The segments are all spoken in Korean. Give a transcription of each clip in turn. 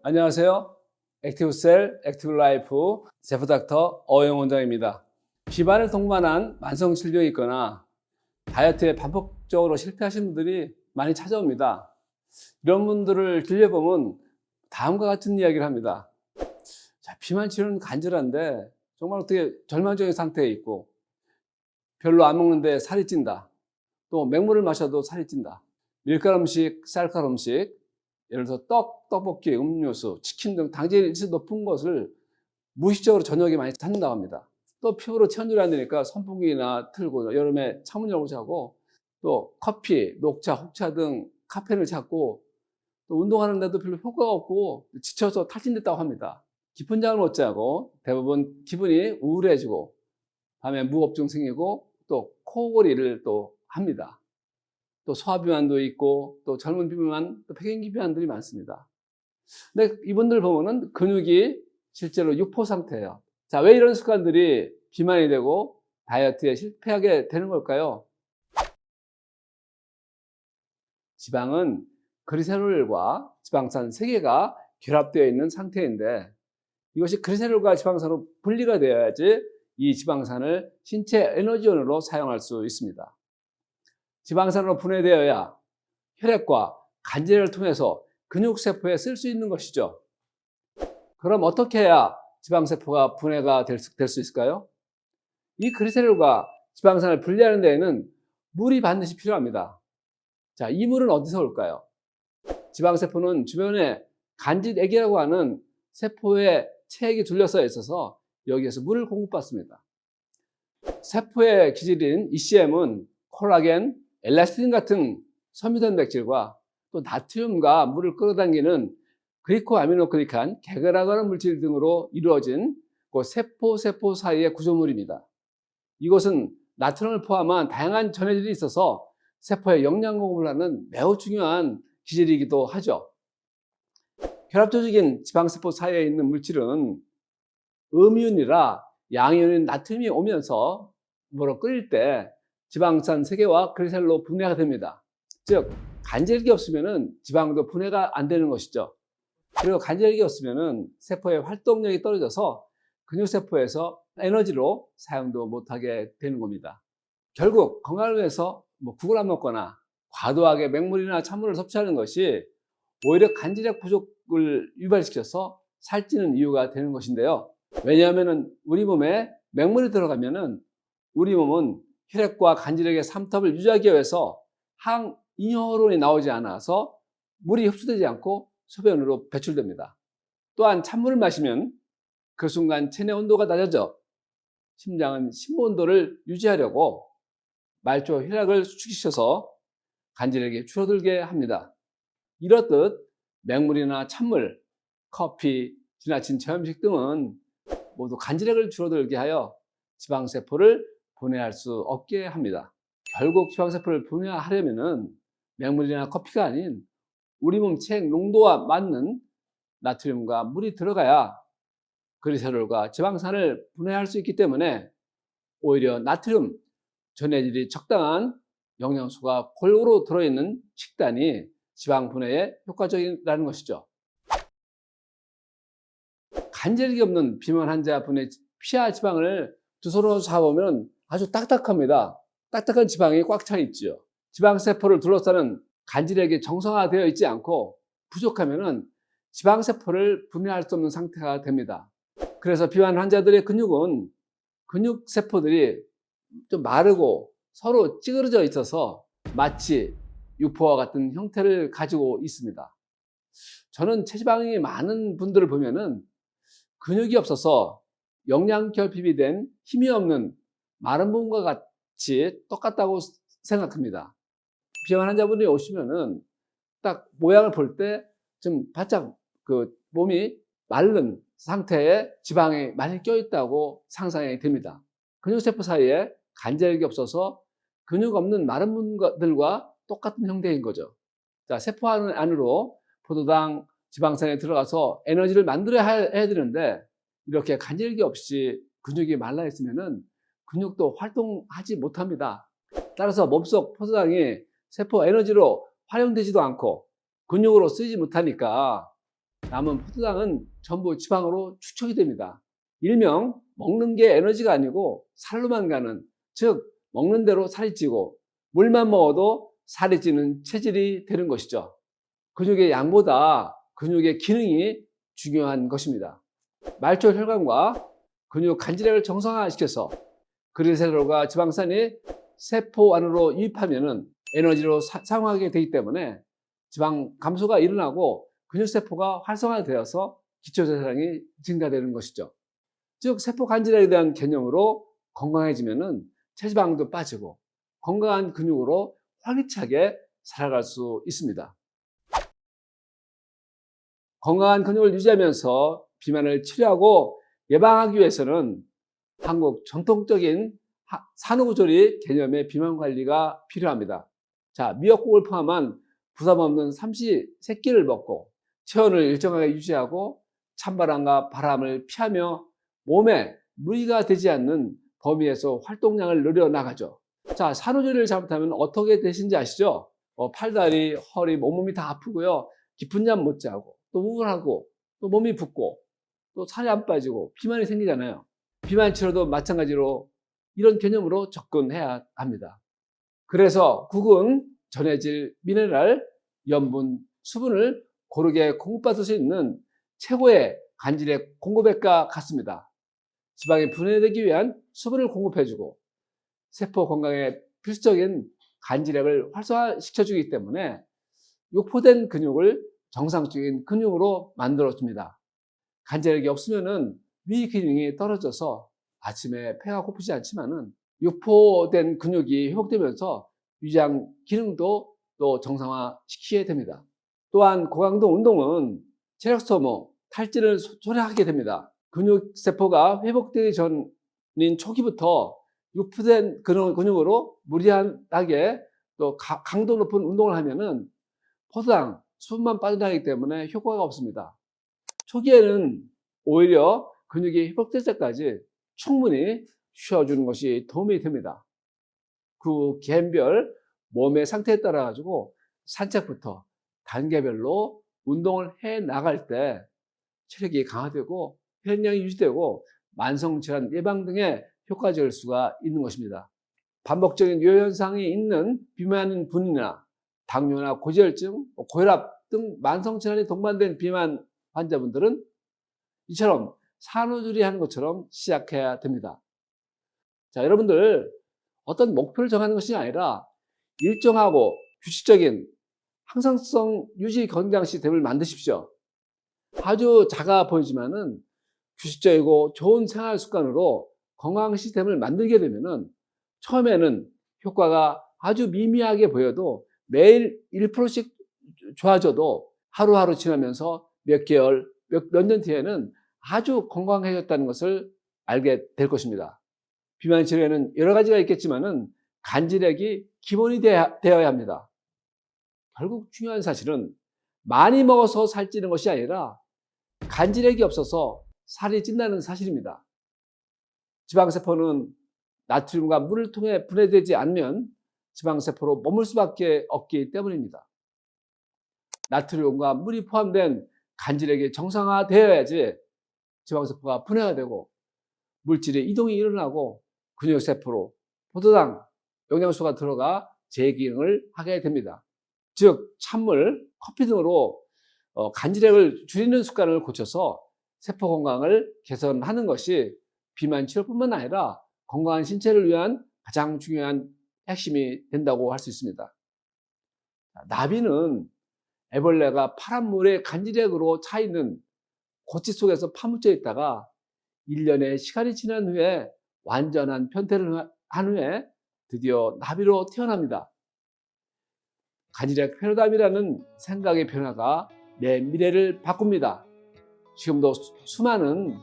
안녕하세요. 액티브셀, 액티브라이프 제프닥터 어영 원장입니다. 비만을 동반한 만성 질병이 있거나 다이어트에 반복적으로 실패하신 분들이 많이 찾아옵니다. 이런 분들을 길려보면 다음과 같은 이야기를 합니다. 자, 비만 치료는 간절한데 정말 어떻게 절망적인 상태에 있고 별로 안 먹는데 살이 찐다. 또 맹물을 마셔도 살이 찐다. 밀가루 음식, 쌀가루 음식, 예를 들어서 떡볶이, 음료수, 치킨 등 당질 일시 높은 것을 무의식적으로 저녁에 많이 찾는다고 합니다. 또 피부로 체온율이 안 되니까 선풍기나 틀고 여름에 창문 열고 자고 또 커피, 녹차, 홍차 등 카페인을 찾고 또 운동하는데도 별로 효과가 없고 지쳐서 탈진됐다고 합니다. 깊은 잠을 못 자고 대부분 기분이 우울해지고 밤에 무호흡증 생기고 또 코골이를 또 합니다. 또 소화비만도 있고 또 젊은 비만, 또 폐경기 비만들이 많습니다. 근데 이분들 보면은 근육이 실제로 육포 상태예요. 자, 왜 이런 습관들이 비만이 되고 다이어트에 실패하게 되는 걸까요? 지방은 그리세롤과 지방산 세 개가 결합되어 있는 상태인데 이것이 그리세롤과 지방산으로 분리가 되어야지 이 지방산을 신체 에너지원으로 사용할 수 있습니다. 지방산으로 분해되어야 혈액과 간질을 통해서 근육세포에 쓸 수 있는 것이죠. 그럼 어떻게 해야 지방세포가 분해가 될 수 있을까요? 이 그리세롤과 지방산을 분리하는 데에는 물이 반드시 필요합니다. 자, 이 물은 어디서 올까요? 지방세포는 주변에 간질액이라고 하는 세포의 체액이 둘러싸여 있어서 여기에서 물을 공급받습니다. 세포의 기질인 ECM은 콜라겐, 엘라스틴 같은 섬유단백질과 또 나트륨과 물을 끌어당기는 글리코아미노클릭한 개그라고 하는 물질 등으로 이루어진 그 세포 사이의 구조물입니다. 이것은 나트륨을 포함한 다양한 전해질이 있어서 세포에 영양 공급을 하는 매우 중요한 기질이기도 하죠. 결합조직인 지방세포 사이에 있는 물질은 음이온이라 양이온인 나트륨이 오면서 물을 끓일 때 지방산 세개와 그리셀로 분해가 됩니다. 즉 간질기 없으면 지방도 분해가 안 되는 것이죠. 그리고 간질기 없으면 세포의 활동력이 떨어져서 근육세포에서 에너지로 사용도 못하게 되는 겁니다. 결국 건강을 위해서 국을 안 먹거나 과도하게 맹물이나 찬물을 섭취하는 것이 오히려 간질약 부족을 유발시켜서 살찌는 이유가 되는 것인데요. 왜냐하면 우리 몸에 맹물이 들어가면 우리 몸은 혈액과 간질액의 삼탑을 유지하기 위해서 항잉여호론이 나오지 않아서 물이 흡수되지 않고 소변으로 배출됩니다. 또한 찬물을 마시면 그 순간 체내 온도가 낮아져 심장은 심부 온도를 유지하려고 말초 혈액을 수축시켜서 간질액이 줄어들게 합니다. 이렇듯 맹물이나 찬물, 커피, 지나친 저염식 등은 모두 간질액을 줄어들게 하여 지방세포를 분해할 수 없게 합니다. 결국 지방세포를 분해하려면 맹물이나 커피가 아닌 우리 몸 체액 농도와 맞는 나트륨과 물이 들어가야 그리세롤과 지방산을 분해할 수 있기 때문에 오히려 나트륨, 전해질이 적당한 영양소가 골고루 들어있는 식단이 지방 분해에 효과적이라는 것이죠. 간질기 없는 비만 환자분의 피하 지방을 두 손으로 잡으면 아주 딱딱합니다. 딱딱한 지방이 꽉 차 있죠. 지방세포를 둘러싸는 간질액이 정상화되어 있지 않고 부족하면 지방세포를 분해할 수 없는 상태가 됩니다. 그래서 비만 환자들의 근육은 근육세포들이 좀 마르고 서로 찌그러져 있어서 마치 육포와 같은 형태를 가지고 있습니다. 저는 체지방이 많은 분들을 보면은 근육이 없어서 영양결핍이 된 힘이 없는 마른 분과 같이 똑같다고 생각합니다. 비만 환자분이 오시면은 딱 모양을 볼 때 좀 바짝 그 몸이 마른 상태에 지방이 많이 껴있다고 상상이 됩니다. 근육세포 사이에 간질이 없어서 근육 없는 마른 분들과 똑같은 형태인 거죠. 자, 세포 안으로 포도당, 지방산에 들어가서 에너지를 만들어야 해야 되는데 이렇게 간질기 없이 근육이 말라 있으면은 근육도 활동하지 못합니다. 따라서 몸속 포도당이 세포 에너지로 활용되지도 않고 근육으로 쓰지 못하니까 남은 포도당은 전부 지방으로 축적이 됩니다. 일명 먹는 게 에너지가 아니고 살로만 가는, 즉 먹는 대로 살이 찌고 물만 먹어도 살이 찌는 체질이 되는 것이죠. 근육의 양보다 근육의 기능이 중요한 것입니다. 말초 혈관과 근육 간질액을 정상화시켜서 그리셀롤과 지방산이 세포 안으로 유입하면 에너지로 사용하게 되기 때문에 지방 감소가 일어나고 근육세포가 활성화되어서 기초대사량이 증가되는 것이죠. 즉 세포 간질액에 대한 개념으로 건강해지면 체지방도 빠지고 건강한 근육으로 활기차게 살아갈 수 있습니다. 건강한 근육을 유지하면서 비만을 치료하고 예방하기 위해서는 한국 전통적인 산후조리 개념의 비만 관리가 필요합니다. 자, 미역국을 포함한 부담 없는 삼시세끼를 먹고 체온을 일정하게 유지하고 찬바람과 바람을 피하며 몸에 무리가 되지 않는 범위에서 활동량을 늘려나가죠. 자, 산후조리를 잘못하면 어떻게 되신지 아시죠? 팔다리, 허리, 온몸이 다 아프고요. 깊은 잠 못 자고 또 우울하고 또 몸이 붓고 또 살이 안 빠지고 비만이 생기잖아요. 비만 치료도 마찬가지로 이런 개념으로 접근해야 합니다. 그래서 국은 전해질 미네랄, 염분, 수분을 고르게 공급받을 수 있는 최고의 간질의 공급액과 같습니다. 지방이 분해되기 위한 수분을 공급해주고 세포 건강에 필수적인 간질액을 활성화시켜주기 때문에 육포된 근육을 정상적인 근육으로 만들어줍니다. 간질액이 없으면 위 기능이 떨어져서 아침에 배가 고프지 않지만은 육포된 근육이 회복되면서 위장 기능도 또 정상화시키게 됩니다. 또한 고강도 운동은 체력 소모, 탈진을 초래하게 됩니다. 근육세포가 회복되기 전인 초기부터 육포된 근육으로 무리하게 또 강도 높은 운동을 하면은 포도당, 수분만 빠져나가기 때문에 효과가 없습니다. 초기에는 오히려 근육이 회복될 때까지 충분히 쉬어주는 것이 도움이 됩니다. 그 개인별 몸의 상태에 따라 가지고 산책부터 단계별로 운동을 해 나갈 때 체력이 강화되고 혈액량이 유지되고 만성질환 예방 등에 효과적일 수가 있는 것입니다. 반복적인 요현상이 있는 비만인 분이나 당뇨나 고지혈증, 고혈압 등 만성질환이 동반된 비만 환자분들은 이처럼 산후조리 하는 것처럼 시작해야 됩니다. 자, 여러분들 어떤 목표를 정하는 것이 아니라 일정하고 규칙적인 항상성 유지 건강 시스템을 만드십시오. 아주 작아 보이지만은 규칙적이고 좋은 생활 습관으로 건강 시스템을 만들게 되면은 처음에는 효과가 아주 미미하게 보여도 매일 1%씩 좋아져도 하루하루 지나면서 몇 개월, 몇 년 뒤에는 아주 건강해졌다는 것을 알게 될 것입니다. 비만 치료에는 여러 가지가 있겠지만은 간질액이 기본이 되어야 합니다. 결국 중요한 사실은 많이 먹어서 살찌는 것이 아니라 간질액이 없어서 살이 찐다는 사실입니다. 지방세포는 나트륨과 물을 통해 분해되지 않으면 지방세포로 머물 수밖에 없기 때문입니다. 나트륨과 물이 포함된 간질액이 정상화되어야지 지방세포가 분해가 되고 물질의 이동이 일어나고 근육세포로 포도당, 영양소가 들어가 재기능을 하게 됩니다. 즉 찬물, 커피 등으로 간질액을 줄이는 습관을 고쳐서 세포 건강을 개선하는 것이 비만 치료뿐만 아니라 건강한 신체를 위한 가장 중요한 핵심이 된다고 할 수 있습니다. 나비는 애벌레가 파란 물에 간질액으로 차 있는 고치 속에서 파묻혀 있다가 1년의 시간이 지난 후에 완전한 변태를 한 후에 드디어 나비로 태어납니다. 간질액 페로담이라는 생각의 변화가 내 미래를 바꿉니다. 지금도 수많은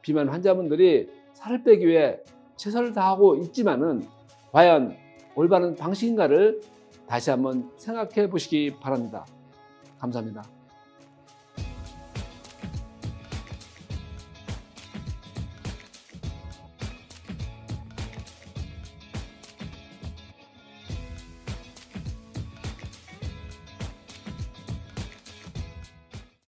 비만 환자분들이 살을 빼기 위해 최선을 다하고 있지만은 과연 올바른 방식인가를 다시 한번 생각해 보시기 바랍니다. 감사합니다.